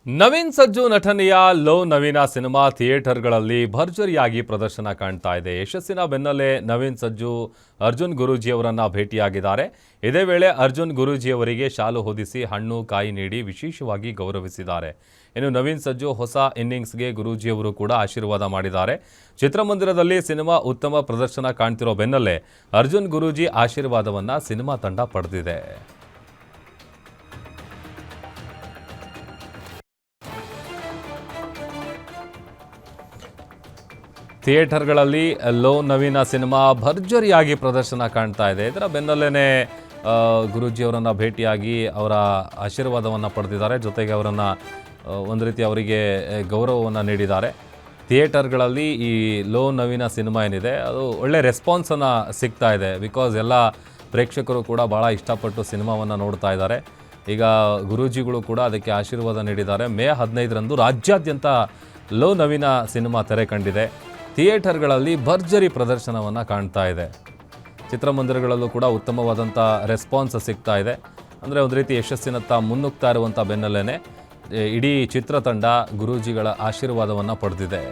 ನವೀನ್ ಸಜ್ಜು ನಟನೆಯ ಲೋ ನವೀನ ಸಿನಿಮಾ ಥಿಯೇಟರ್ಗಳಲ್ಲಿ ಭರ್ಜರಿಯಾಗಿ ಪ್ರದರ್ಶನ ಕಾಣ್ತಾ ಇದೆ. ಯಶಸ್ಸಿನ ಬೆನ್ನಲ್ಲೇ ನವೀನ್ ಸಜ್ಜು ಅರ್ಜುನ್ ಗುರೂಜಿಯವರನ್ನ ಭೇಟಿಯಾಗಿದ್ದಾರೆ. ಇದೇ ವೇಳೆ ಅರ್ಜುನ್ ಗುರೂಜಿಯವರಿಗೆ ಶಾಲು ಹೊದಿಸಿ ಹಣ್ಣು ಕಾಯಿ ನೀಡಿ ವಿಶೇಷವಾಗಿ ಗೌರವಿಸಿದ್ದಾರೆ. ಇನ್ನು ನವೀನ್ ಸಜ್ಜು ಹೊಸ ಇನ್ನಿಂಗ್ಸ್ಗೆ ಗುರೂಜಿಯವರು ಕೂಡ ಆಶೀರ್ವಾದ ಮಾಡಿದ್ದಾರೆ. ಚಿತ್ರಮಂದಿರದಲ್ಲಿ ಸಿನಿಮಾ ಉತ್ತಮ ಪ್ರದರ್ಶನ ಕಾಣ್ತಿರೋ ಬೆನ್ನಲ್ಲೇ ಅರ್ಜುನ್ ಗುರೂಜಿ ಆಶೀರ್ವಾದವನ್ನ ಸಿನಿಮಾ ತಂಡ ಪಡೆದಿದೆ. ಥಿಯೇಟರ್ಗಳಲ್ಲಿ ಲೋ ನವೀನ ಸಿನಿಮಾ ಭರ್ಜರಿಯಾಗಿ ಪ್ರದರ್ಶನ ಕಾಣ್ತಾ ಇದೆ. ಇದರ ಬೆನ್ನಲ್ಲೇ ಗುರೂಜಿಯವರನ್ನು ಭೇಟಿಯಾಗಿ ಅವರ ಆಶೀರ್ವಾದವನ್ನು ಪಡೆದಿದ್ದಾರೆ. ಜೊತೆಗೆ ಅವರನ್ನು ಒಂದು ರೀತಿ ಅವರಿಗೆ ಗೌರವವನ್ನು ನೀಡಿದ್ದಾರೆ. ಥಿಯೇಟರ್ಗಳಲ್ಲಿ ಈ ಲೋ ನವೀನ ಸಿನಿಮಾ ಏನಿದೆ ಅದು ಒಳ್ಳೆ ರೆಸ್ಪಾನ್ಸನ್ನು ಸಿಗ್ತಾ ಇದೆ. ಬಿಕಾಸ್ ಎಲ್ಲ ಪ್ರೇಕ್ಷಕರು ಕೂಡ ಭಾಳ ಇಷ್ಟಪಟ್ಟು ಸಿನಿಮಾವನ್ನು ನೋಡ್ತಾ ಇದ್ದಾರೆ. ಈಗ ಗುರೂಜಿಗಳು ಕೂಡ ಅದಕ್ಕೆ ಆಶೀರ್ವಾದ ನೀಡಿದ್ದಾರೆ. ಮೇ 15ರಂದು ರಾಜ್ಯಾದ್ಯಂತ ಲೋ ನವೀನ ಸಿನಿಮಾ ತೆರೆ ಕಂಡಿದೆ. ಥಿಯೇಟರ್ಗಳಲ್ಲಿ ಭರ್ಜರಿ ಪ್ರದರ್ಶನವನ್ನು ಕಾಣ್ತಾ ಇದೆ. ಚಿತ್ರಮಂದಿರಗಳಲ್ಲೂ ಕೂಡ ಉತ್ತಮವಾದಂಥ ರೆಸ್ಪಾನ್ಸ್ ಸಿಗ್ತಾ ಇದೆ. ಅಂದರೆ ಒಂದು ರೀತಿ ಯಶಸ್ಸಿನತ್ತ ಮುನ್ನುಗ್ತಾ ಇರುವಂಥ ಬೆನ್ನಲ್ಲೇ ಇಡೀ ಚಿತ್ರತಂಡ ಗುರೂಜಿಗಳ ಆಶೀರ್ವಾದವನ್ನು ಪಡೆದಿದೆ.